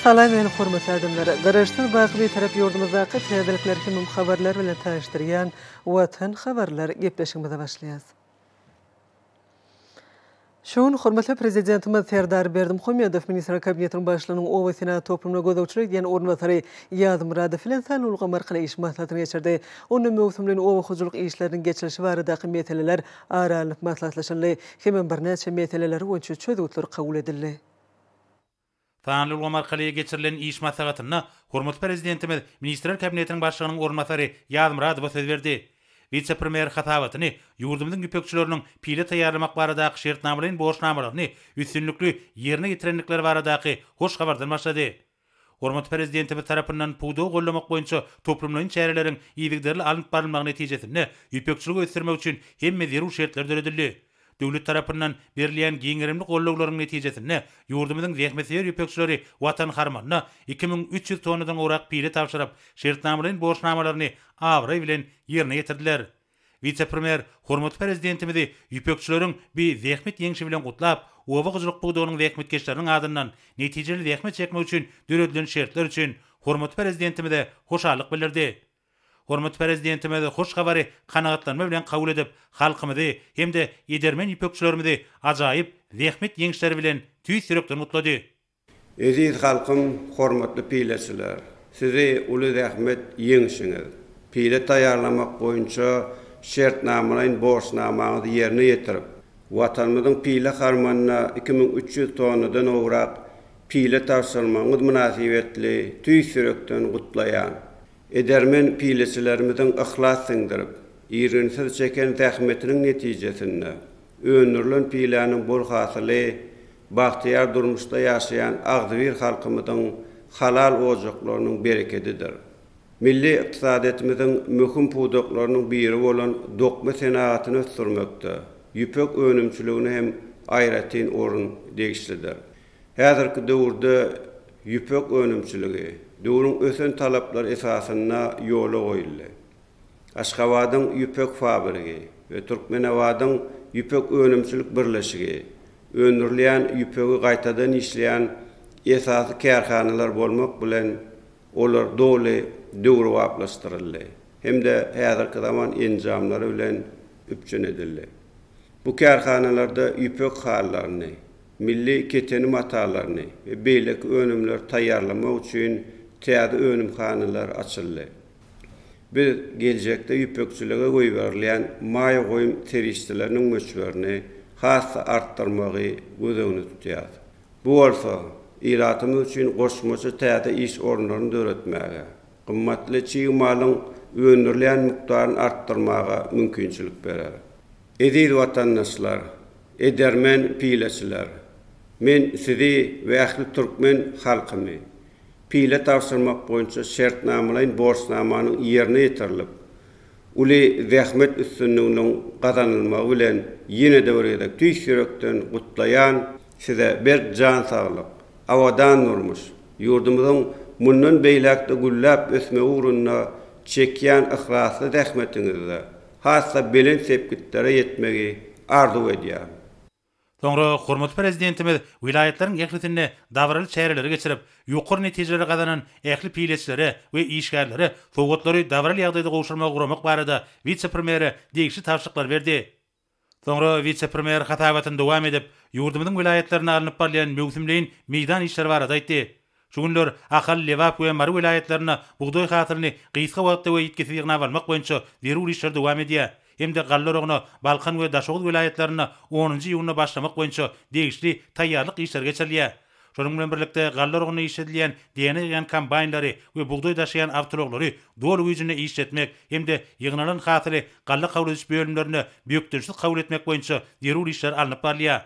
Salam el hormatly adamlar. Garaşdan bagyly tarap yurdumyzdaki täzelikler hemem habarlar bilen taşdyrýan Watan habarlar gepleşigimize başlaýas. Şoň hormatly prezidentimiz Serdar Berdimuhammedow ministrler kabinetiniň başlygynyň owasyna toplumna gözäçilik diýen ornatary Ýazym Radow bilen sanulgy markala iş maslahatyny geçirdi. Onu mewsumlaryň owa işleriniň geçirişi baradaky meseleler aralanyp maslahatlaşanly hemem bir näçe meseleleri boýunça çözüwler kabul edildi. Tanrılı markalaya geçirilen iş maslahatyna hormatly prezidentimiz ministrler kabinetiniň başlygynyň ornatary Ýazym Radow söz berdi. Vice-premier hatawatyny ýurdumyzyň güpekçileriniň pile taýýarlamak baradaky şertnamalaryň borçnamalaryny üstünlükli ýerine getirenlikleri baradaky hoş habardan başlady. Hormatly prezidentimiz tarapyndan puwda gollamak boýunça toplumlaryň çäreleriň iýdigderli alınıp barylmagy netijesinde güpekçilik ösdürmek üçin hemme zerur şertler döredildi. Döwlet tarapyndan berilýän giňerimli gollawlaryň netijesinde ýurdumyzyň zähmetseýer ýöpekçileri Watan harmanyna 2300 tonnadan orak pile tapşyryp, şertnamalaryň borçnamalaryny awry bilen ýerine getirdiler. Vice-premier hormatly prezidentimizi ýöpekçileriň bir zähmet ýeňişi bilen gutlap, owa gyjylyk buğdowynyň zähmetkeşleriniň adyndan netijeli zähmet çekmek üçin döredilen şertler üçin hormatly prezidentimize hoşallyk bildirdi. Hormatly prezidentimiz hoş habary kanagatlanma bilen kabul edip, halkymyzy hemde edermen ýöpekçilerimizi ajaýyp zähmet ýeňişleri bilen tüý sürekden mutlady. Eziz halkym, hormatly pileçiler, sizi uly zähmet ýeňişiňiz, pile taýýarlamak boýunça şertnamalaryň borçnamaňyzy ýerine getirip, watanymyzyň pile harmanyna 2300 tonnadan owrak pile tapşyrmagyňyz münasibetli tüý sürekden gutlaýan edermen pileçilerimiziň ihlas syňdyryp, ýerinsiz çeken zähmetiniň netijesinde önürlen pilenin bol hasyly, bahtiýar durmuşda ýaşaýan agdyr halkymyzyň halal ojaklarynyň bereketidir. Milli iqtisadetimiziň möhüm puwdaklarynyň biri bolan dokma senatyny ösdürmekde ýüpek önümçiligine hem aýratyn orun degişlidir. Häzirki döwürde ýüpek önümçiligi döwrüň ösen talaplar esasyna ýola goýuldy. Aşgabatyň ýüpek fabrigi we Türkmenawadyň ýüpek önümçilik birleşigi öndürilýän ýüpegi gaýtadan işleýän esasy kärhanalar bolmak bilen olar doly döwür wagtlaşdyryldy. Hemde häzirki zaman enjamlary bilen üpçün edildi. Bu kärhanalarda ýüpek hallaryny, milli keteni matalaryny we beýleki önümler taýýarlamak üçin täze önümhanalar açyldy. Bir geljekde ýüpekçilige goýberlän maýa goýum terişçileriniň möçberini hassa artdyrmagy gözegini tutýar. Bu bolsa iratymyz üçin goşmaça täze iş ornlaryny döretmäge, gymmatly çyýmalyň öndürilýän mikdaryny artdyrmaga mümkinçilik berer. Eziz watandaşlar, edermen pileçiler, men sizi we ähli türkmen halkymy pile tapşyrmak boýunça şertnamalaryň borçnamanyň ýerine getirilip, uly zähmet üstünlüğiniň gazanylmagy bilen ýene döwredek tüý sürekden gutlaýan size bir jan saglyk, awadan durmuş, ýurdumyzyň mundan beýlekde gullap ösme uğruna çekýän ihlasly zähmetiňizde hassa belen sepkitlere ýetmegi arzu edýär. Soňra hormatly prezidentimiz vilayatleriň ählisinde dawraly çäreleri geçirip, ýokary netijeleri gazanan ähli pileçilere we işgärlere sowatlary dawraly ýagdaýda gowşurmagy guramak barada vice-premiere degişli tapşyryklar berdi. Soňra vice-premier hatawatyny dowam edip, ýurdumyzyň vilayatlaryna alınıp barýan mewsumlaryň meýdan işleri barada aýtdy. Şu günler Ahal, Lewap we Mary vilayatlaryna buğdoy hasylyny gysga wagtda we ýetkisi ýygna almak boýunça zerur işler dowam edýär. Hem de Gallarogna, Balkan we Daşoğul vilayatlaryna 10-njy ýylyna başlamak boýunça degişli taýýarlyk işler geçirilýär. Şonuň bilen birlikde Gallarogna işledilýän DNG kombaynlary we buğdoy daşıyan awtologary dolu güýjüne işletmek hem de ýygnalan hasyly galla kabul ediş bölümlerine büýükdirsiz kabul etmek boýunça zerur işler alınıp barýar.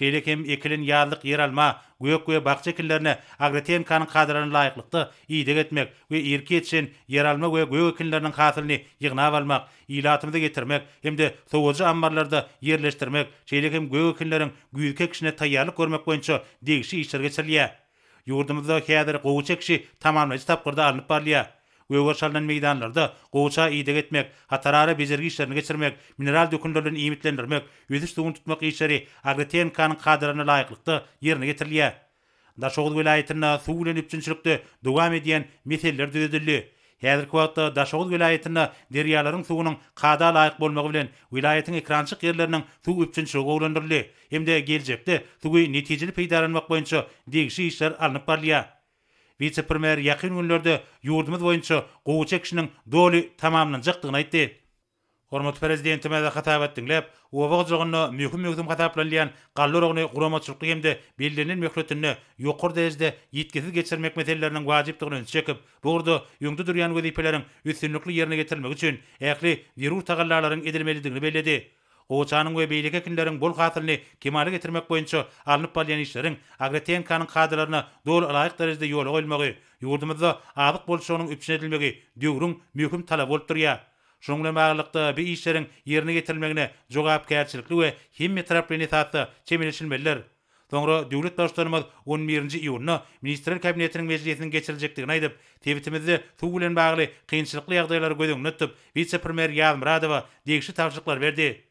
Şeýlek hem ekilen ýarlyk yer alma, göýek we bakça ekillerine agrotehnikanyň kadrany laýyklykda iýdek etmek we erki etşen yer alma we göýek ekilleriniň hasylyny ýygnap almak, ýylatymyza getirmek hemde sowajy ambarlarda yerleşdirmek, şeýlek hem göýek ekilleriň güýdke kişine taýýarlyk görmek boýunça degişli işler geçirilýär. Ýurdumyzda häzir gowuça kişi tamamlaýjy tapgyrda alınıp barýar. Göwgerşaldan meýdanlarda gowça iýdek etmek, hatarara bezergi işlerini geçirmek, mineral dökünlerini iýmitlendirmek, ýödüş suwuny tutmak işleri agrotehnikanyň kadrany laýyklykda ýerine getirilýär. Daşoğuz vilayetinde suw bilen üçinçilikde dowam edýän meseller düzedildi. Häzirki wagtda Daşoğuz vilayetinde derýalaryň suwunyň kada laýyk bolmagy bilen vilayetin ekrançyk ýerleriniň suw üçinçiligi gowlandyryldy. Hemde geljekde suwy netijeli peýdalanmak boýunça degişi işler alınıp barlýar. Vice-premier ýakyn günlerde ýurdumyz boýunça gowy çekişiniň doly tamamlanjakdygyny aýtdy. Hormat prezidentime de hatap etdiňlep, owagjygyny möhüm hataplanýan gallaragyny guramatçylyk hemde belirlenen möhletini ýokary derejede ýetkisiz geçirmek meseleläriniň wajypdygyny çekip, bu urda ýöňde durýan wezipeleriň üstünlikli ýerine getirilmek üçin ähli zerur tagallalaryň edilmelidigini bellädi. Oçanyň we beýlik ekinleriň bol hasylyny kemale getirmek boýunça alınıp barýan işleriň agrotenkanyň kadrlaryna dol laýyk derejede ýola goýulmagy, ýurdumyzda azyk bolşugynyň üpçün edilmegi döwrüň möhüm talap bolup durýar. Şoňla baglyqda bu işleriň ýerine getirilmegine jogapkärçilikli we hemme taraply nesatda çemeleşilmeliler. Soňra döwlet başlarymyz 11-nji iýulna Ministrler Kabinetiniň meclisini geçiriljekdigini aýdyp, tebitimizde suw bilen bagly kynçylykly ýagdaýlary göz tutup, vice-premier Ýazmyradowa degişli tapşyryklar berdi.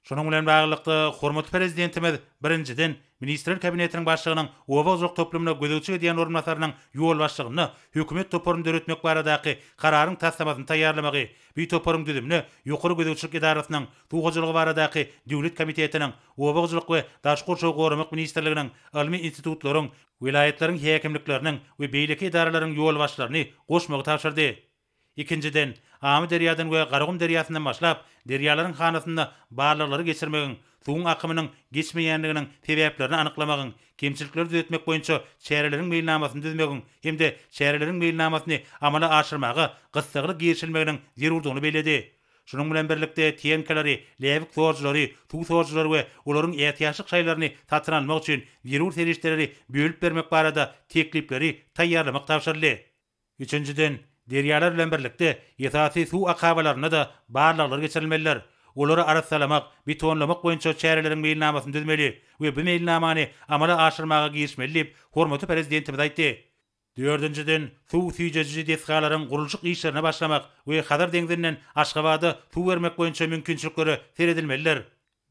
Şonuň bilen baglykda hormatly prezidentimiz birinjiden Ministrler Kabinetiniň başlygynyň owaglyk toplumyna gözegçi edýän orunmasarynyň ýol başlygyny hökümet toporuny döretmek baradaky kararyň taslamasyny taýýarlamagy, bu toporuň düzümini ýokary gözegçilik idarasynyň tuğaçylygy baradaky döwlet komitetiniň owaglyk we daşgurşy goramak ministrliginiň ilmi institutlaryň, vilayetleriň häkimlikleriniň we beýlik idaralaryň ýol başlaryny goşmagy tapşyrdy. İkinciden, Amy derýadan we Garagum derýasyndan başlap, derýalaryň hanasynda barlyklary geçirmegiň, suwun akymynyň geçmeýänliginiň sebäplerini anyklamagyň, kemçilikleri düzeltmek boýunça şäherleriň meýilnamasyny düzmegiň, hemde şäherleriň meýilnamasyny amala aşyrmagy, gysgaly geçilmeginiň zerurdygyny bellädi. Şunun bilen birlikde TNK'leri, lewik sorjulary, suw sorjulary we olaryň ätiýaşlyk şaýlaryny tatyn almak üçin zerur serişleri bölüp bermek barada teklipleri taýýarlamak tapşyryldy. Üçüncüden, deryalar bilen birlikde ýetasy suw akabalaryna da barlyklar geçirilmeliler. Olary aratsalamak, betonlamak boýunça şäherleriň meýilnamasyny düzmeli we bu meýilnamany amala aşyrmaga girişmeli, hormatly prezidentimiz aýtdy. Dördüncüden, suw süýjeji desgalaryň gurulşyk işlerine başlamak we Hazar deňzinden Aşgabada suw bermek boýunça mümkinçilikleri seredilmeliler.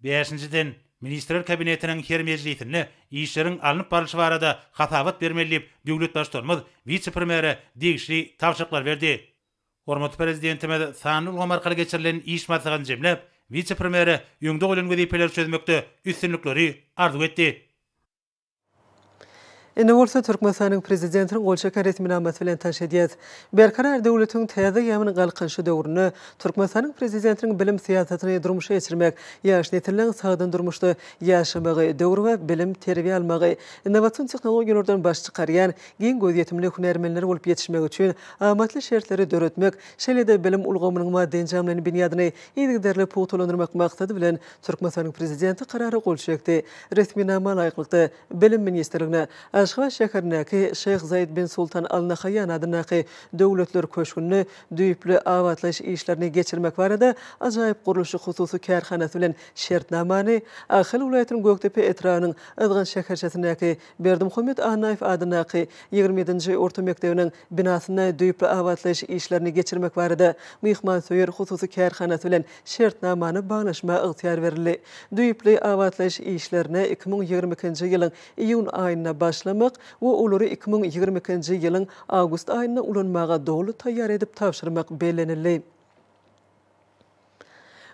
Beşinciden, Ministrler Kabinetiniň her meclisinde işleriň alınıp barlyşy barada hasabat bermeli döwlet başlarymyz vice-premiere degişli tapşyryklar berdi. Hormatly prezidentimiz sanly ulgam arkaly geçirilen iş maslahatyny jemlep, vice-premiere ýöňde bolan wezipeler çözmekde üstünlikleri arzu etdi. Ene bolsa Türkmenistanyň prezidentiniň golçaka resminamasy bilen taşydýat. Berkarar döwletiň täze ýamyny galkynşy döwrüni Türkmenistanyň prezidentiniň bilim siýasatyny durmuşa geçirmek, ýaş netirilen sagdan durmuşda ýaşamagy, döwrü we bilim terbiýe almagy, innowasion tehnologiýalardan baş çykarýan giň göz ýetimli hunermenler bolup ýetişmek üçin amatly şertleri döretmek, şeýle-de bilim ulgamynyň maddi enjamlaryny binýadyny ýigderli puwtulandyrmak maksady bilen Türkmenistanyň prezidenti karary gol çekdi. Resminama laýyklykda bilim ministrligine Aşgabat şäherindäki Şeyh Zaid bin Sultan Al Nahyan adynaky döwletler köşkünni düýüpli awatlaş işlerini geçirmek barada ajaýyp gurulşy hususy kärhanasy bilen şertnamany Ahil welaýatynyň Göktepe etranyň Ydgan şäherçesindäki Berdimuhammed Anaýew adynaky 27-nji orta mektebiniň binasyna düýüpli awatlaş işlerini geçirmek barada myhmansoýer hususy kärhanasy bilen şertnamany baglaşma ygtyýar berildi. Düýüpli awatlaş işlerine 2022-nji ýylyň iýun aýyna başlamak we olary 2022-nji ýylyň awgust aýyna ulanmaga dogly taýýar edip tapşyrmak bellenildi.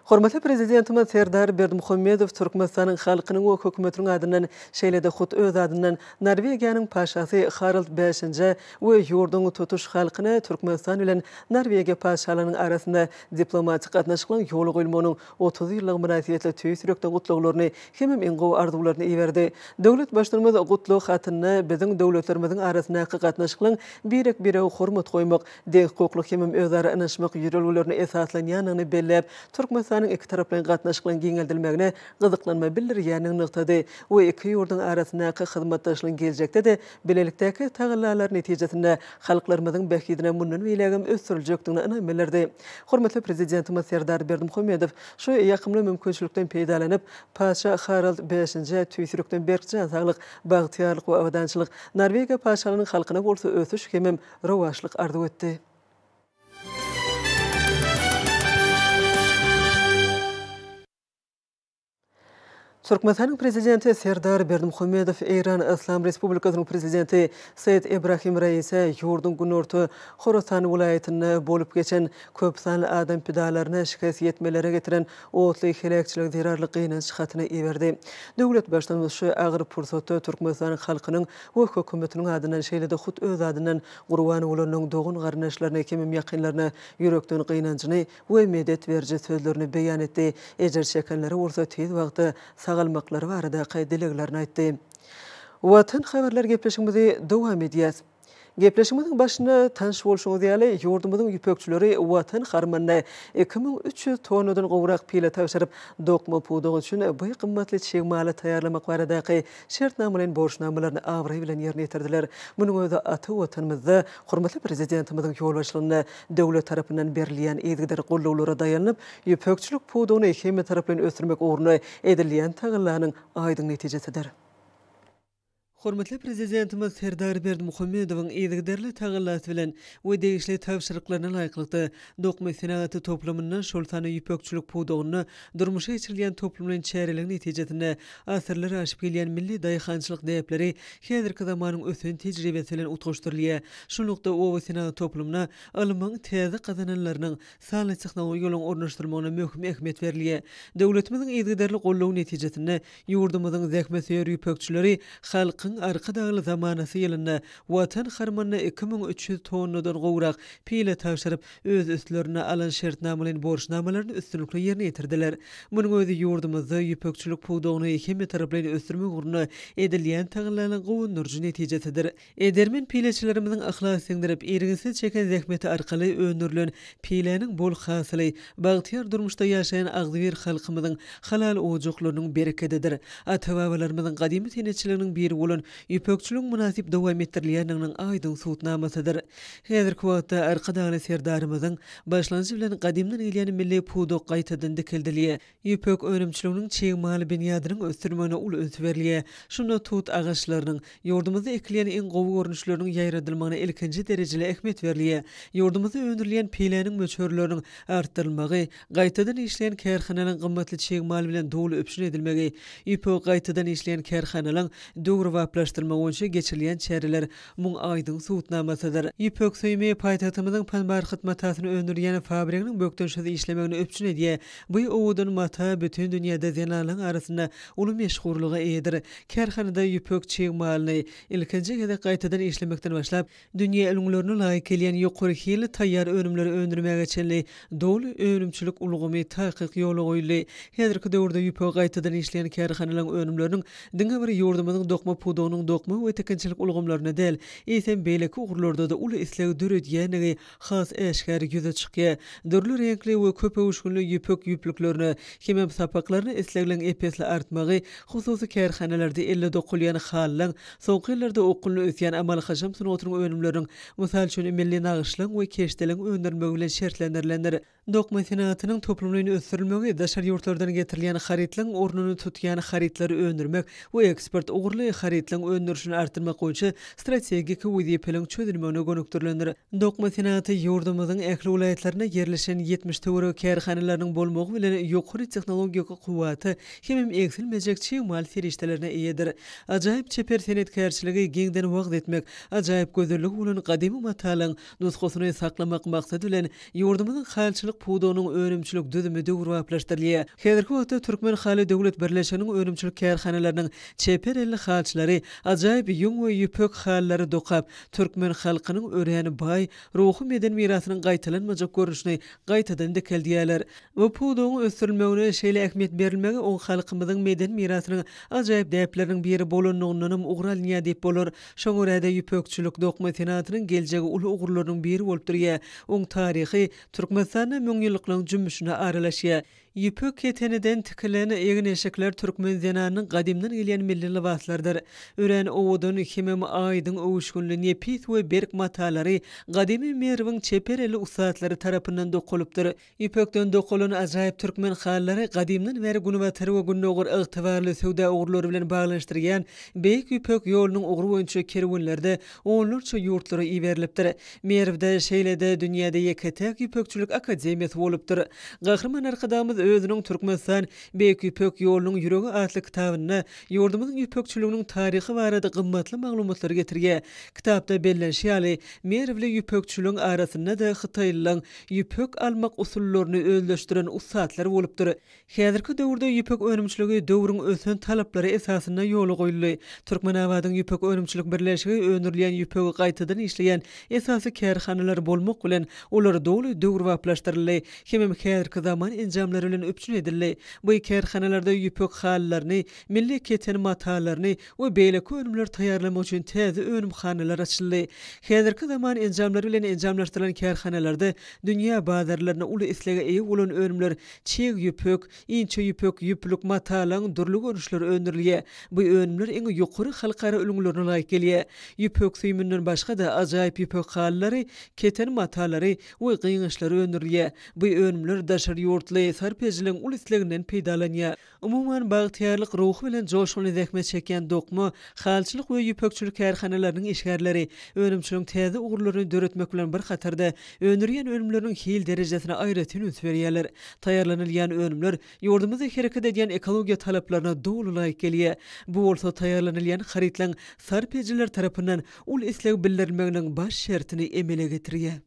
Hormatly prezidentimiz Serdar Berdimuhammedow Türkmenistanyň halkynyň we hökümetiniň adyndan şeýle-de hut öz adyndan Norwegiýanyň paşasy Harald V we ýurduň tutuş halkyna Türkmenistan bilen Norwegiýa paşalarynyň arasynda diplomatik gatnaşyklaryň ýoly goýulmagynyň 30 ýyllyk münasibetli tüýsürekde gutlaklaryny hemem eňgowy arzularyny iwerdi. Döwlet başlarymyz gutluk hatyny biziň döwletlerimiziň arasyndaky gatnaşyklaryň birek-bire hormat goýmak, deň hukukly hemem özara anaşmak ýürelgelerini esaslanýanyny bellep, Türkmenistan iki taraplaryň gatnaşyklaryň giňeldilmegine gyzyklanma bildirýäniň nykdady we iki ýurdun arasyndaky hyzmatdaşlygyň geljekde de bilelikdäki tagallalar netijesinde halklarymyzyň bähidine mundan beýlegim ösdüriljekdigini anamelerdi. Hormatly prezidentimiz Serdar Berdimuhammedow şu ýakymly mümkinçilikden peýdalanyp Paşa Harald V tüýsürekden berkjän saglyk, bagtyarlyk we awadançylyk Norwegiýa paşalarynyň halkyna bolsa ösüş hemem rowaşlyk arzu etdi. Türkmenistan'ın prezidenti Serdar Berdimuhamedov, İran İslam Respublikası'nın prezidenti Said Ibrahim Raisi yurdun günorta Khorasan vilayetinde bolup geçen köp sanlı adam pidalarına şikayet etmelere getiren otlu hilakçılık zirarlı qıynanç xatını iverdi. Döwlet başlanmış şu ağır pursatı Türkmenistan halkının ve hökümetinin adından şeýlede hut öz adından gurban olanın doğun garnaşlarına kemim yakınlarına yürekten qıynancını ve medet verici sözlerini beyan etti. Ejer şekenleri orta tez wagtda sağalmakları barada dileglerini aytdy. Watan haberler gepleşigimizi dowam edýäs. Gepleşigimiziň başyna tanış bolşuňyz ýaly ýurdumyzyň ýüpekçileri watan harmanyna 2300 tonnadan gowrak pile tawşyryp dokma pudugy üçin bu gymmatly çegmaly taýýarlamak baradaky şertnama bilen borçnamalaryny awry bilen ýerine ýetirdiler. Munyň özü aty watanymyzda hormatly prezidentimiziň ýolbaşlygyna döwlet tarapyndan berilýän ýetgiler gollawlara daýanyp ýüpekçilik pudugyny hemme tarapdan ösürmek ugruna edilýän tagyllanyň aýdyň netijesidir. Hormatly prezidentimiz Serdar Berdimuhamedowyň ýetgiderli tagyllaty bilen we degişli tawşyryklaryna laýyklykda dokma senaty toplamyndan şol sany ýüpekçilik pudugyny durmuşa geçirilýän toplumyň çäreligini netijesinde asyrlar aşyp gelýän milli daýhançylyk däpleri häzirki zamanyň ösen tejribesi bilen utgaşdyrylýar. Şonlukda o senaty toplumyna alymyň täze kazananlarynyň sany çyknagy ýoluň ornaşdyrmagyna möhüm ähmiýet berilýär. Döwletimiziň ýetgiderli gollawy netijesinde ýurdumyzyň zähmetseýär ýüpekçileri halkyň arka dağlı zamanası ýylynda watan harmanyna 2300 tonnadan gowrak pile tawşyryp öz üstlerine alan şertnamalaryň borçnamalaryny üstünlikle ýerine ýetirdiler. Munyň özü ýurdumyzda ýüpekçilik pudugyny hemme taraplardan ösürmek ugruna edilýän tagyllanyň gowundyrjy netijesidir. Edermen pileçilerimiziň ahlas seňdirip ergisiz çeken zähmeti arkaly önürlen pileniň bol hasyly bagtyar durmuşda ýaşaýan agdyr halkymyzyň halal ojaklarynyň bereketidir. Ata-babalarymyzyň gadymy tenetçiliginiň biri bolan ýüpekçilik münasip dowam etdirilýändiginiň aýdyň suwtnamasydyr. Häzirki wagtda arkadagy serdarymyzyň başlanjy bilen gadymdan gelýän milli puduk gaýtadan dikildilýär. Ýüpek önümçiliginiň çegmaly binýadynyň ösürmegine ul öňs berilýär. Şunda tut agaçlarynyň ýurdumyzda ekilýän iň gowy görnüşleriniň ýaýradylmagyna ilkinji derejeli ähmiýet berilýär. Ýurdumyzda öndürilýän pileniň möçörleriniň artdyrylmagy, gaýtadan işleýän kärhanalaryň gymmatly çegmaly bilen dowly öpüşün edilmegi, ýüpek gaýtadan işleýän kärhanalaryň waplaşdyrma boýunça geçirilýän çäreler muň aýdyň suwtnamasydyr. Ýüpek söýme paýtagtymyzyň panbar hyzmatasyny öndürýän fabrikanyň bökdönşede işlemegini öpçün edýär. Bu owudan mata bütün dünýäde zenalaryň arasynda uly meşhurlyga eýdir. Kärhanada ýüpek çegmalyny ilkinji gede gaýtadan işlemekden başlap dünýä ilmlerini laýyk kelýän ýokary hili taýýar önümleri öndürmäge çenli dowly önümçilik ulgumy taýkyk ýoly goýuldy. Häzirki döwürde ýüpek gaýtadan işleýän kärhanalaryň önümleriniň diňe bir ýurdumyzyň dokma pudugynyň dokma we tekinçilik ulgumlaryna del, esen beýleki ugurlarda da uly isleg döredýänligi has eşkär ýüze çykýar. Dörli renkli we köp owuşgunly ýüpek ýüplüklerini, hemem sapaklaryny isleglen epesli artmagy, hususy kärhanalarda elle dokulýan hallaň, soňky ýyllarda okulny ösýän amal haşam sunatynyň önümleriniň, mysal üçin milli nagyşlyk we keşdeliň öndürmegi bilen şertlendirilýändir. Dokma senatynyň toplumlaryny ösürilmegi, daşary ýurtlardan getirilýän haritlaryň ornuny tutýan haritlary öndürmek we ekspert ugurly haritlaryň öndürüşini artdyrmak boýunça strategik wezipeliň çözülmegine gönükdirilendir. Dokma senaty ýurdumyzyň ähli welaýatlaryna yerleşen 70 töwere kärhanalarynyň bolmagy bilen ýokary tehnologik kuwaty hemem eksilmejek çegmal serişdelerine eýedir. Ajaýyp çeper senetkärçiligi geňden wagt etmek, ajaýyp gözellik bilen gadymy matalyň nusxasyny saklamak maksady bilen ýurdumyzyň halçylyk pudugynyň önümçilik düzümi döwür waplaşdyrylýar. Häzirki wagtda Türkmen Hally Döwlet Birleşiginiň önümçilik kärhanalarynyň çeper elli halçylary ajaýyp ýöň we ýüpek hallary dokap Türkmen halkynyň öreýäni baý ruhy meden mirasynyň gaýtalanmajak görnüşini gaýtadan dikildýärler. Bu pudugyň ösürilmegine şeýle ähmiýet berilmegi oň halkymyzyň meden mirasynyň ajaýyp däpleriniň biri bolanlygynyň ugralýa diýip bolar. Şoň görä-de ýüpekçilik dokma senatynyň geljegi uly ugurlarynyň biri bolup durýar. Oň taryhy Türkmenistanyň müňýyllyklaryň jümmüşine aralaşýar. Ýüpek keteniden tikilen egin eşekler Türkmen zenanynyň gadymdan gelýän milli libaslardyr. Ören owudan hemem aýdyň owuşgunly nepis we berk matalary gadymy merwiň çepereli usatlary tarapyndan dokulypdyr. Ýüpekden dokulan ajaýyp türkmen hallary gadymdan beri günüwatary we günnogor ygtybarly söwda ugurlary bilen baglanşdyrýan beýik ýüpek ýolunyň ugru boýunça kerwenlerde onlarça ýurtlary iberilipdir. Merwde şeýlede dünýäde ýeketek ýüpekçilik akademiýasy bolupdyr. Gahrman arkadamyz özünün Türkmenistan Beýik Ýüpek ýolunyň ýüregi adly kitabyna ýurdumyzyň ýüpekçiliginiň taryhy barada gymmatly maglumatlary getirýär. Kitapda bellenşýäli merwli ýüpekçiligiň arasynda da Hytaýlyň ýüpek almak usullaryny özleşdiren ustalar bolupdyr. Häzirki döwürde ýüpek önümçiligi döwrüň ösen talaplary esasynda ýoly goýuldy. Türkmenabadyň ýüpek önümçilik birleşigi öňürleýän ýüpegi gaýtadan işleýän esasy kärhanalar bolmak bilen olar dowly döwür waplaşdyryldy. Hemem häzirki zaman enjamlary bilen öpçün edildi. Bu kärhanalarda ýüpek hallaryny, milli keten matalaryny we beýleki önümler taýýarlamak üçin täze önümhanalar açyldy. Häzirki zaman enjamlary bilen enjamlaşdyrylan kärhanalarda dünýä bazarlaryna uly islega eýe bolan önümler çeýik ýüpek, inçe ýüpek, ýüplük matalaryň durly görnüşleri öndürilýär. Bu önümler eňi ýokary halkara ölümlerine laýyk gelýär. Ýüpek süýmünden başga da ajaýyp ýüpek hallary, keten matalary we gyňyşlary öndürilýär. Bu önümler daşary ýurtly sarpejiliň uly isleginden peýdalanýar. Umuman bagtyarlyk ruhy bilen joşguly zähmet çeken dokma, halçylyk we ýüpekçilik kärhanalarynyň işgärleri önümçiliň täze ugurlaryny döretmek bilen bir hatarda öndürýän önümleriň hil derejesine aýratyn üns berýärler. Taýýarlanylýan önümler ýurdumyzda hereket edýän ekologiýa talaplaryna dowly laýyk gelýär. Bu bolsa taýýarlanylýan haritlaň sarpejiler tarapyndan uly isleg bildirilmeginiň baş şertini emele getirýär.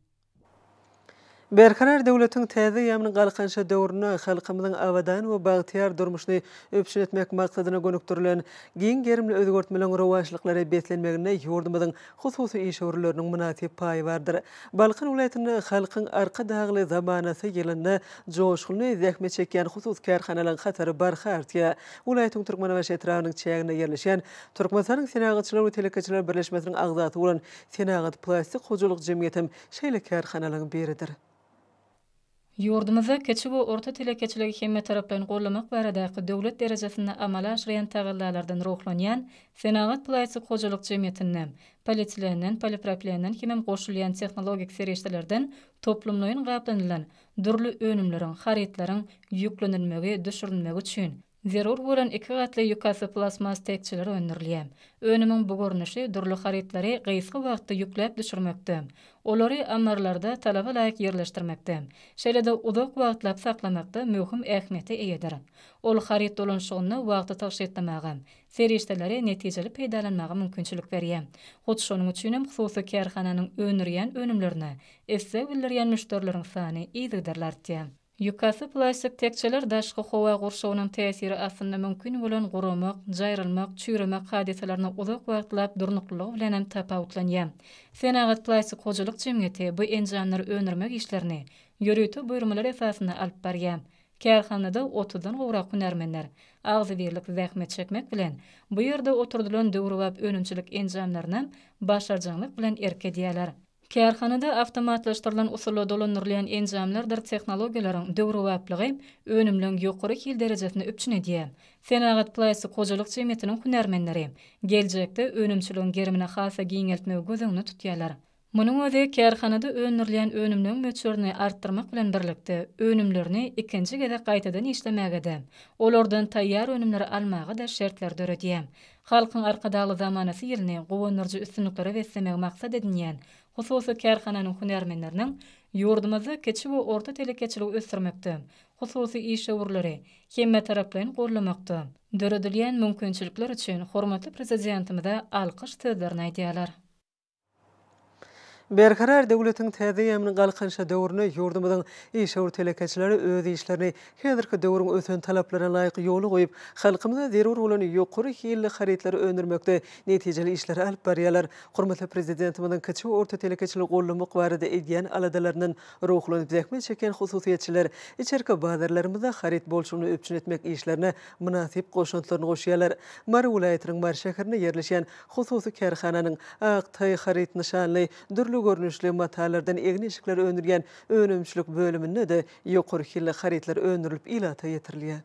Berkarar döwletiň täze ýamyny galkanşa döwrüne halkymyzyň awadan we bagtyar durmuşyny öpüşün etmek maksadyna gönükdirilen giň gerimli özgörtmeleň rowaşlyklary betlenmegine ýurdumyzyň hususy iş örlerini münasip paýy bardyr. Balkan welaýatyny halkyň arka dagly zamanasy ýylynda joşguly zähmet çeken husus kärhanalaryň hatary barha artýar. Welaýatyň Türkmenabaş etrawynyň çägine ýerleşen Türkmenistanyň Senagatçylar we Telekeçiler Birleşmesiniň agzaty bolan Senagat Plastik Hojalyk Jemgyýetim şeýle kärhanalaryň biridir. Ýurdumyzda keçi we orta telekeçiligi hemme tarapdan gollamak baradaky döwlet derejesinde amala aşyran tagallalardan ruhlanýan Senagat Plastik Hojalyk Jemgyýetiniň polietilenden, polipropilenden hemem goşulýan tehnologik serişdelerden toplumlaryň gaplanylan durly önümleriň, haritlaryň ýüklenilmegi, düşürilmegi üçin zerur bolan iki gatly ýükasy plasmas tekçileri öndürilýär. Önümiň bu görnüşi durly haritlary gysga wagtda ýükläp düşürmekde. Olary amarlarda talaba laýyk ýerleşdirmekde. Şeýle-de uzak wagtlap saklamakda möhüm ähmiýete eýedir. Ol harit dolanşygyny wagtda taşytmagy, serişdeleri netijeli peýdalanmagy mümkinçilik berýär. Hot şonuň üçin hem hususy kärhananyň önürýän önümlerine esse bildirýän müşterileriň sany ýygydarlardy. Ýükasy plastik tekçeler daşky howa gurşawynyň täsiri aslynda mümkin bolan guramak, jaýrylmak, çüýremek hadiselerini uzak wagtlap durnuklygy bilen hem tapawutlanýar. Senagat Plastik Hojalyk Jemgyýeti bu enjamlary öndürmek işlerini ýörüýtü buyrumlar esasynda alyp barýar. Kärhanada 30-dan gowrak hünärmenler agzy birlik zähmet çekmek bilen bu ýerde oturdulan döwür we önümçilik enjamlaryny başarjaglyk bilen erkedýärler. Kärhanada awtomatlaşdyrylan usulla dolandyrylýan enjamlardyr tehnologiýalaryň döwür waplygy önümleň ýokary hil derejesine öpçün edýär. Senagat Plastik Hojalyk Jemgyýetiniň hünärmenleri geljekde önümçiligiň gerimine hasa giňeltmegi gözüňde tutýarlar. Munyň özi kärhanada öndürilýän önümleň möçürini artdyrmak bilen birlikde önümlerini ikinji gede gaýtadan işlemegede, olardan taýýar önümleri almagy da şertler döredýär. Halkyň arkadaly zamanasy ýerine gowunyrjy üstünliklere beslemek maksat edilýän hususy kärhananyň hünärmenleriniň ýurdumyzda keçi we orta telekeçiligi ösdürmekde, hususy iş öwürleri hemme tarapdan gollamakda. Döredilýän mümkinçilikler üçin hormatly prezidentimize alkyş sözlerini aýdýarlar. Berkarar döwletiň täze ýamyny galkanşa döwrüne ýurdumyzyň iş öwür telekeçileri öz işlerini häzirki döwrüň ösen talaplaryna laýyk ýoly goýup, halkymyza zerur bolan ýokary hilli haritlary öndürmekde netijeli işleri alyp barýarlar. Hormatly prezidentimiziň keçi we orta telekeçilik gollamak barada edýän aladalaryndan ruhlanyp zähmet çeken hususiýetçiler içerki bazarlarymyzda harit bolşugyny öpçün etmek işlerine münasip goşuntlaryny goşýarlar. Mary welaýatynyň Mary şäherine ýerleşen hususy kärhananyň Aqtay harit nişanly görnüşli matalardan egni işikleri öndürgen önümçülük bölümünde de ýokary hilli haritler öndürilip ilata ýetirilýär.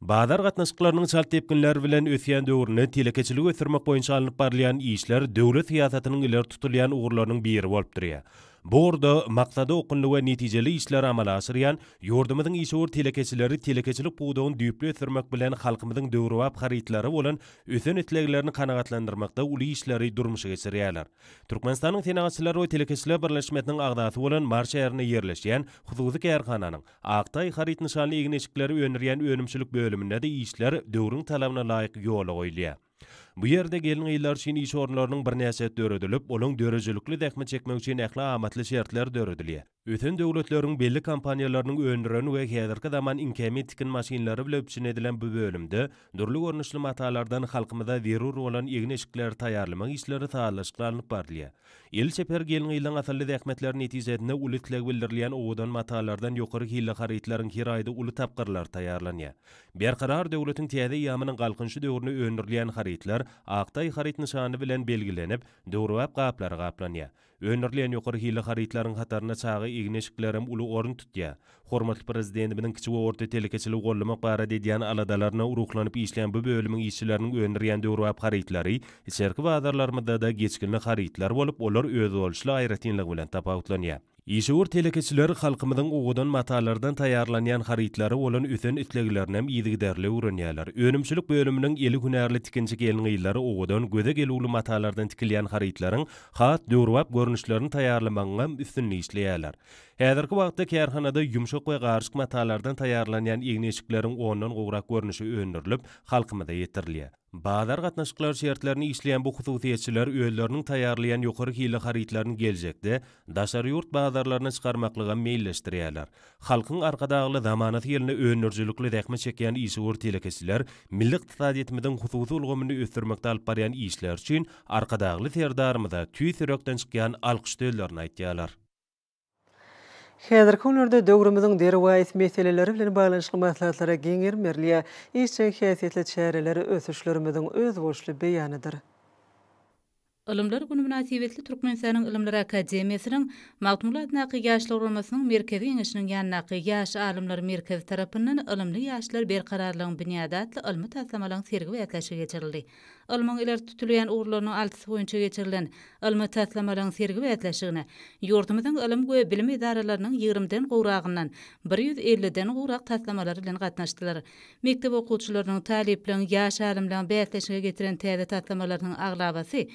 Bazar gatnaşyklarynyň çalt tepkinleri bilen ösýän döwrüne telekeçiligi ösdürmek boýunça alınıp barylýan işler döwlet syýasatynyň ileri tutulýan ugurlarynyň biri bolup durýar. Borda maksada okunlu we netijeli işler amala aşyrýan ýurdumyzyň işor telekeçileri telekeçilik buğdağyn düýpli ötürmek bilen halkymyzyň döwrewap harytlary bolan ösen etleglerini kanagatlandyrmakda uly işleri durmuşa geçirýärler. Türkmenistanyň senagatçylary we telekeçiler birleşmesiniň agdasy bolan Mars şäherine ýerleşýän hususy kärhananyň Aqtay haryt nişanly egneşikleri öňürýän önümçilik bölüminde de işler döwrüň talabyna laýyk ýola goýulýar. Bu ýerde gelin ýyllar üçin iş orunlarynyň bir näse döredilip, olaň dörejilikli däkme çekmek üçin ähli amatly şertler döredilýär. Öten döwletleriň belli kompaniýalarynyň öndüren we häzirki zaman inkemi tikin maşinlary bilen biçin edilen bu bölümde durly görnüşli matalardan halkymyza zerur bolan egneşikler taýýarlamak işleri taýýarlaşylanyp barlýar. El seper gelin ýylyň asly däkmetleri netijesinde ulytleg bildirilýän owadan matalardan ýokary hille harytlaryň kiraýda uly tapgyrlar taýýarlanýar. Berkarar döwletiň täze ýamynyň galkynçy döwrüne öndürilýän harytlar Aqtay haryt nişany bilen belgilenip, döwrewap gaplary gaplanýar. Öndürilýän ýokary hille harytlaryň hataryna çagy egneşiklerim uly orun tutýar. Hormatly prezidentimiň kiçik we orta telekeçilik gollamak barada edýän aladalaryna uruklanyp işleýän bu bölümiň işçileriniň öndürýän döwrewap harytlary içerki bazarlarymyzda da geçkinli harytlar bolup, olar öz bolşly aýratynlygy bilen tapawutlanýar. İşur telekeçiler halkymyzyň owadan matalardan taýýarlanýan harytlary bolan ösen itleglerinem ýygyderli öwrenýärler. Önümçilik bölüminiň eli hünärli tikinçi gelin ýyllary owadan göze gelýän matalardan tikilýän harytlaryň hat döwrewap görnüşlerini taýýarlamagyna üstünlik işleýärler. Häzirki wagtda kärhanada ýumşak we garşyk matalardan taýýarlanýan egneşikleriň ondan gowrak görnüşi öndürilip, halkymyza ýetirilýär. Bazar gatnaşyklar şertlerini işleýän bu hususiýetçiler öýleriniň taýýarlayan ýokary hille harytlaryny geljekde daşary ýurt bazarlaryna çykarmaklyga meýilleşdirýärler. Halkyň arkadagly zamanet ýeline öňürjilikli däkme çekýän işur telekeçiler milli iqtisadiyetimiziň hususy ulgamyny ösdürmekde alyp barýan işler üçin arkadagly serdarymyza tüý sürekden çykýan alkyş döwlerini aýtýarlar. Häzirki günlerde döwrümizin derwäýis meseleleri bilen baglanşyk maslahatlara geňer merliýä işçi häsiýetli çäreleri ösüşlerimiziň öz boşly beýanydyr. Ilımlar günü münasibetli Türkmenistanyň Ilymlar Akademiýasynyň Magdumlat Naky ýaşlar uramasynyň merkezi ýeňişiniň ýanynaky ýaş alimler merkezi tarapyndan ilymly ýaşlar berkararlygyň büniýadatly ilmi taýsamalaryň sergi wetleşigi geçirildi. Ilmyň ileri tutulýan uğurlarynyň altysı boýunça geçirilen ilmi taýsamalaryň sergi wetleşigine ýurdumyzyň ilim we bilim idaralarynyň 20den gowragyndan 150den gowrak taýsamalary bilen gatnaşdylar. Mektep okuwçylarynyň taleplerini ýaş alimleriň wetleşigi getiren täze taýsamalarynyň aglabasy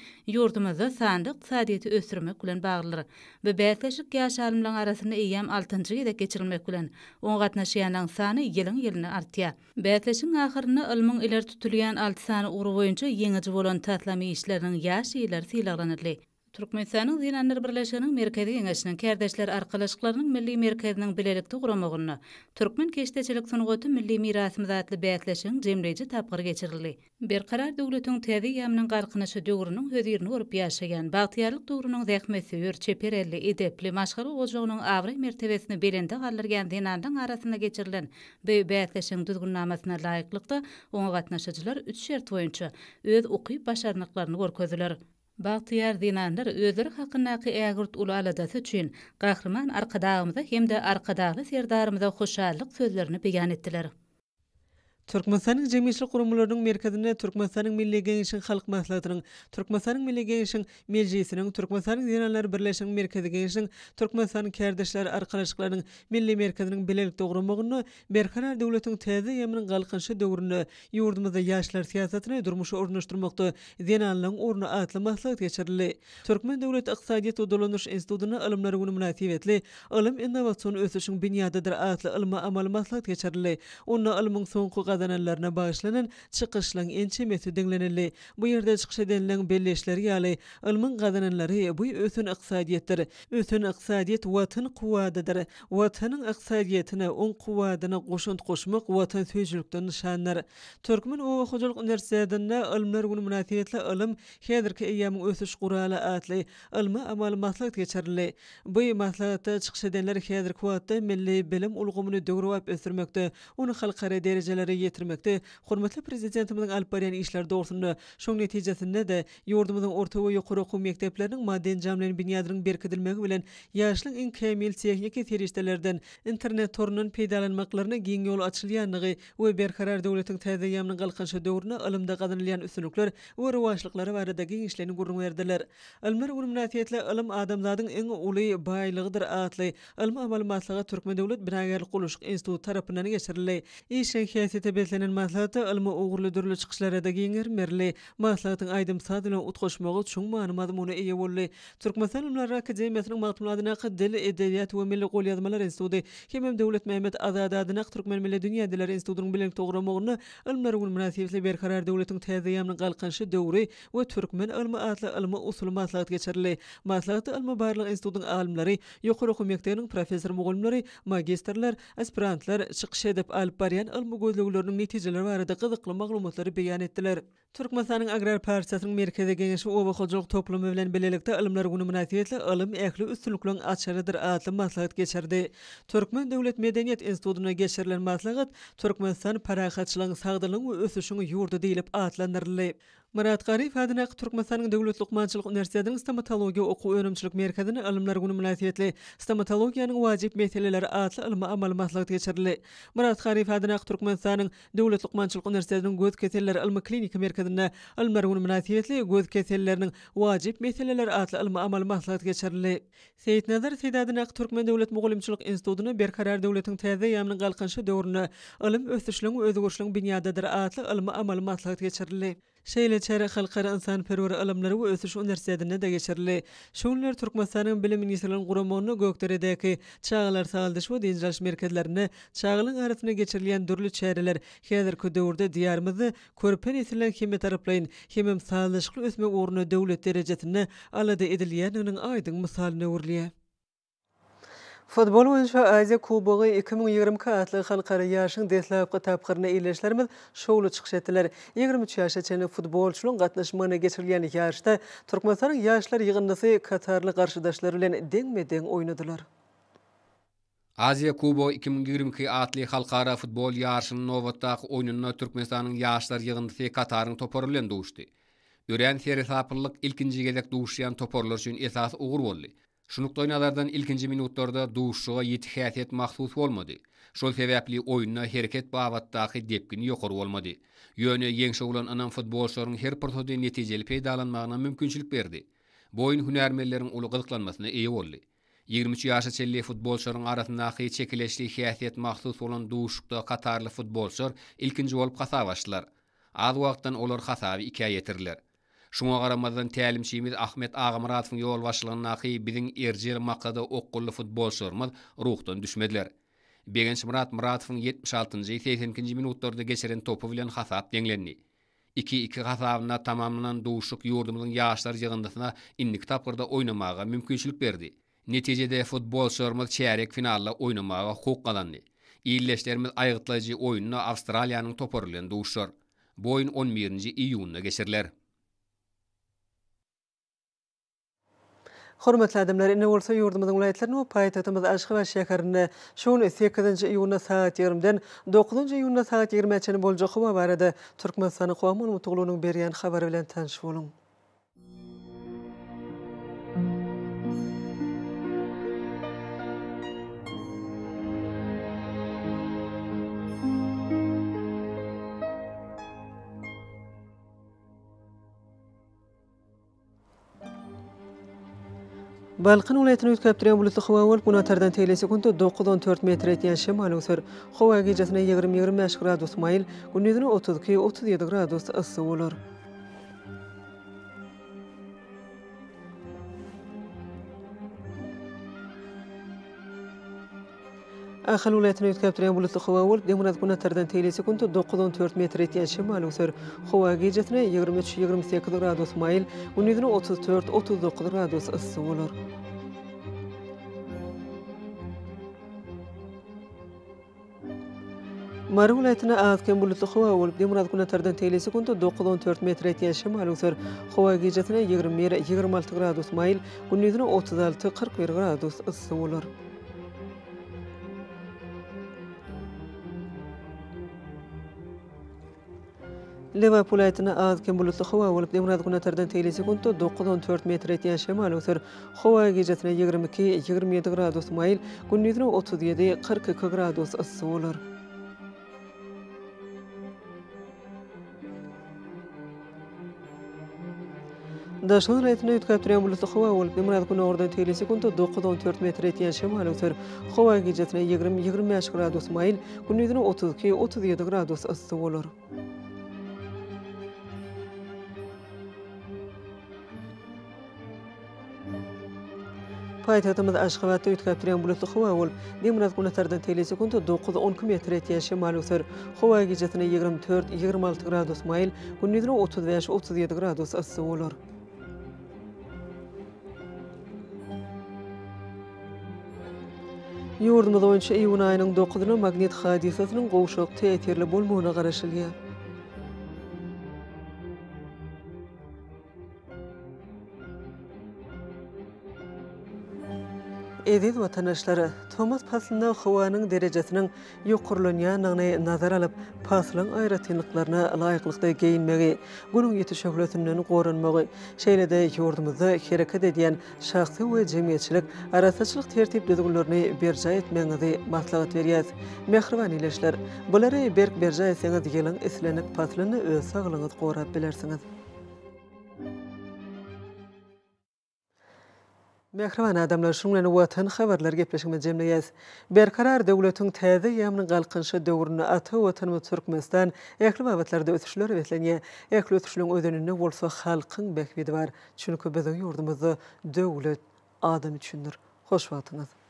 ýurdumyzda sandyk iqtisadiýety ösdürmek bilen baglydyr. Bu bätleşik ýaş alimleriň arasynda eýem 6-njy ýerde geçirilmek bilen oň gatnaşýanlaryň sany ýylyň-ýylyna artýar. Bätleşiň ahyryny ilmiň ileri tutulýan 6 sany ury boýunça ýeňici bolan taýlama işleriniň ýaş ýylary sylaglanyly. Türkmenistanyň Zinanlar Birleşiginiň merkezi ýeňişiniň Kärdeşler arkalaşyklarynyň milli merkeziniň bilelikde guramagyny Türkmen keşdeçilik sunugaty milli mirasymyz adly bätleşiň jemleýici tapgyry geçirildi. Berkarar döwletiň täze ýamynyň garkynyşy döwrüniň hözirini urup ýaşaýan bagtyýarlyk döwrüniň zähmeti ýör çeperelli edepli maşgary ojagynyň awry mertebesini belende galdyrgan Zinanlaryň arasynda geçirilen bu bätleşiň düzgünnamesyna laýyklykda oňa gatnaşyjylar 3 şert boýunça öz okyp başarnyklaryny görkezdiler. Bagtyar Zinanlar özleri hakynaky ägirt uly aladasy üçin gahrman arkadagymyza hem-de arkadagy serdarymyza hoşallyk sözlerini beýan etdiler. Türkmenistanyň jemgyýetçilik gurumlarynyň merkezinde Türkmenistanyň Milli Geňişiň halk maslahatynyň, Türkmenistanyň Milli Geňişiň mejlisiniň, Türkmenistanyň Zinanlar Birleşiginiň merkezi geňişiň, Türkmenistanyň Kärdeşler arkalaşyklarynyň milli merkeziniň bilelikde guramagyny berkarar döwletiň täze ýamynyň galkynçy döwrüne ýurdumyzda ýaşlar siýasatyny durmuşy ornaşdyrmakda Zinanlaryň orna atly maslahat geçirildi. Türkmen Döwlet Iqtisadiýet we Dolandyryş Institutynyň ilimleri güni münasibetli ilim innowasion ösüşiň büniýadydyr atly ilmi amal maslahat geçirildi. Onda ilmiň soňky gadananlaryna bagyşlanan çykyşlaryň ençemesi dinlenildi. Bu ýerde çykyş edilen belleşleri ýaly ilmiň gadananlary bu ösün iqtisadiýetdir. Ösün iqtisadiýet watan kuwadydyr. Watanyň iqtisadiýetine oň kuwadyna goşunt goşmak watan söýjülükden nişanlar. Türkmen Owa Hojalyk Üniversitetinde ilimler güni münasibetli ilim häzirki eýämiň ösüş guraly atly ilmi amal maslahat geçirildi. Bu maslahatda çykyş edenler häzirki wagtda milli bilim ulgamyny döwrewap ösdürmekde, onu halkara derejelere ýetirmekde. Hormatly prezidentimizin alyp barýan işler dogrusyny, şoň netijesinde de ýurdumyzyň orta we ýokary okuw mekdepleriniň maden jamlaryň binýadynyň berkidilmegi bilen ýaşlyň iň kämil tehnik ferişdelerden internet torundan peýdalanmaklaryna giň ýol açylýanlygy we berkarar döwletiň täze ýamynyň galkanşy döwrüne ilmde gazanylýan üstünlikler we rewaçlyklary barada giň işlerini gurrun berdiler. Ilmlar bu münasibetle ilim adamlaryň iň uly baýlygydyr atly ilmi amalymatlyga Türkmen Döwlet Biragerlik Guluşyk Institutu tarapyndan geçirildi. İşin häsiýeti betlenen maslahaty ilmi ugurly dürli çykyşlara da giňermerli. Maslahatyň aýdym sadyna utgoşmagy üçin manymazmuny eýe boldy. Türkmenistan Ilimler Akademiýasynyň magtumladyna dil, edebiyat we milli golýazmalar instituty hem Döwlet Mehmet Azadadyna Türkmen Milli Dünýä Dilleri Institutynyň bilen togramogyny ilmlar bu münasibetle berkarar döwletiň täze ýamynyň galkanşy döwri we Türkmen ilmi atly ilmi usul maslahat geçirildi. Maslahaty ilmi barlyk institutyň alimleri, ýokary okuw mekdebiniň professor mugallimleri, magistrler, aspirantlar çykyş edip alyp barýan ilmi gözlegleriniň netijeleri barada gyzykly maglumatlary beýan etdiler. Türkmenistanyň Agrar Partiýasynyň merkezi geňeşi oba hojalyk toplumy bilen bilelikde ilimler güni münasibetle ilim ähli üstünliklerini açarydyr atly maslahat geçirdi. Türkmen Döwlet Medeniýet Institutyna geçirilen maslahat Türkmenistan parahatçylygyň sagdylygyny we ösüşini ýurdu diýilip atlandyryldy. Murat Garif adına Türkmenistanyň Döwlet Lukmançylyk Universitetining stomatologiýa okuw öňümçilik merkezine ilimler güni münasibetle stomatologiýanyň wajyp meseleleri atly ilmi amal maslahat geçirildi. Murat Garif adına Türkmenistanyň Döwlet Lukmançylyk Universitetining göz keselleri ilmi klinika merkezine ilimler güni münasibetle göz keselleriniň wajyp meseleleri atly ilmi amal maslahat geçirildi. Seyit Nazar Seýdadyna Türkmen Döwlet Mugallimçilik Institutyny berkarar döwletiň täze ýamynyň galkanşy döwrüne ilim ösüşligiň we özgürçligiň binýadydyr atly ilmi amal maslahat geçirildi. Şeýleçeri halkara insan perwer ilimleri we ösüş universitetine de geçirildi. Şoňlar Türkmenistanyň bilim ministrliginiň guramagyny Gökderedäki çağlar sağaldyş we diňjaliş merkezlerine çağlaryň arasyna geçirilýän dürli çäreler häzirki döwürde diýarymyzda körpen esilen hemme taraplaryň hemem sağlyşly ösmek ugruna döwlet derejesinde alada edilýäniniň aýdyň misalyny öwrülýär. Futbol boýunça Aziya Kubogy 2020 atly halkara ýaşyň deslapky tapgyryna iýleşlerimiz şowly çykyş etdiler. 23 ýaşa çenli futbolçulyň gatnaşmagyna geçirilýän ýarşda Türkmenistanyň ýaşlar ýygyndysy Katarly garşydaşlary bilen deňme-deň oýnadylar. Aziya Kubo 2022 atly halkara futbol ýarşynyň nowatdaky oýnunyna Türkmenistanyň ýaşlar ýygyndysy Kataryň topory bilen duşdy. Ören serisaplyk ilkinji gezek duşýan toporlar üçin esas ugur boldy. Şunlukda oynalardan ilkinji minutlarda duşuğa ýeti häsiýet mahsus bolmady. Şol sebäpli oýuna hereket babatdaky depkin ýokary bolmady. Ýöne ýeňşe bolan anan futbolçylaryň her persody netijeli peýdalanmagyna mümkinçilik berdi. Bu oýun hünärmenleriň uly gyzyklanmasyna eýe boldy. 23 ýaşa çelli futbolçylaryň arasyndaky çekileşli häsiýet mahsus bolan duşukda Katarly futbolçylar ilkinji bolup hasa başladylar. Az wagtdan olar hasaby 2-ä ýetirdiler. Şoňa garamazdan tälimçimiz Ahmet Agamarowyň ýol başlygynyňky biziň erjel maksady okully futbolçylarymyz ruhdan düşmediler. Begenç Murat Muratowyň 76-njy 80-nji minutlarda geçiren topu bilen hasap deňlendi. 2-2 hasabyna tamamlanan duşuk ýurdumyzyň ýaşlar ýygyndysyna innik tapgyrda oýnamaga mümkinçilik berdi. Netijede futbolçylarymyz çärik finalda oýnamaga huk galandy. Ýyleşlerimiz aýgytlaýjy oýunyny Awstraliýanyň topory bilen duşar. Bu oýun 11-nji iýunna geçiriler. Hormatly adamlar, ine bolsa ýurdumyzyň vilayetlerini we paýtagtymyz Aşgabat şäherinde şoň 8-nji iýunda saat 20-den 9-njy iýunda saat 20-çe boljak howa barada Türkmenistanyň howa mutlugynyň berýän habary bilen tanış boluň. Balqan vilayetini ötkäp duran bulutly howa bolup, Gunatardan teýle sekundy 9-14 metr etýän şemal öser. Howa gejasine 20-25 gradus maýl, gündüzüne 32-37 gradus ysy bolar. Ahal vilayetini ötkäp duran bulutly howa bolup, Demiraz Gunatardan teýle sekundy 9-14 metr etýän şemal öser. Howa gejasine 23-28 gradus maýl, gündüzüne 34-39 gradus ysy bolar. Mary vilayetine azken bulutly howa bolup, Demiraz Gunatardan teýle sekundy 9-14 metr etýän şemal öser. Howa gejasine 20-26 gradus maýl, gündüzüne 36-41 gradus ysy bolar. Liverpool aytına az kem bulutlu hava bolup Demurad Gunatardan teyli sekundda 9-14 metr etýän şemal öter. Hawa gecesine 22-27 gradus mayl, gündüzüne 37-42 gradus ıssy bolar. Daşan raytına ötkap duran bulutlu hava bolup Demurad Gunatardan teyli sekundda 9-14 metr etýän şemal öter. Hawa gecesine 20-25 gradus mayl, gündüzüne 32-37 gradus ıssy bolar. Paytahtymyz Aşgabatda ötkap duran bulutlu hava bolup Demurad Gunatardan teyli sekundda 9-12 metr etýän şemal öter. Hawa gecesine 24-26 gradus mayl, gündüzüne 35-37 gradus ıssy bolar. Ýurdumyz boýunça iýun aýynyň 9-yna magnet hadisasynyň gowşak täsirli bolmagyna garaşylýar. Ediz vatandaşları, Thomas Paslyna hawanyň derejesiniň ýokurlanýanyny nazar alyp, paslyň aýratynlyklaryna laýyklykda geyinmegi, bunyň ýetişeklerinden goranmagy, şeýle-de ýurdumyzda hereket edýän şahsy we jemgyýetçilik arasaçylyk tertip düzgünlerini berja etmeňizi maslahat berýär. Mehriban ileşler, bulary berja etseňiz ýylyň islenip Paslyny öz saglygyňyz gorap bilersiňiz. Mehriban adamlar, şuňlany watan habarlar gepleşigime jemleýäs. Berkarar döwletiň täze ýamynyň galkynşy döwrüne ata watanymy Türkmenistan ähli wagtlarda ötüşler betlenýär. Ähli ötüşlüň ödeninde bolsa halkyň bekbedi bar. Çünki biziň ýurdumyzda döwlet adam üçindir. Hoş wagtyňyz.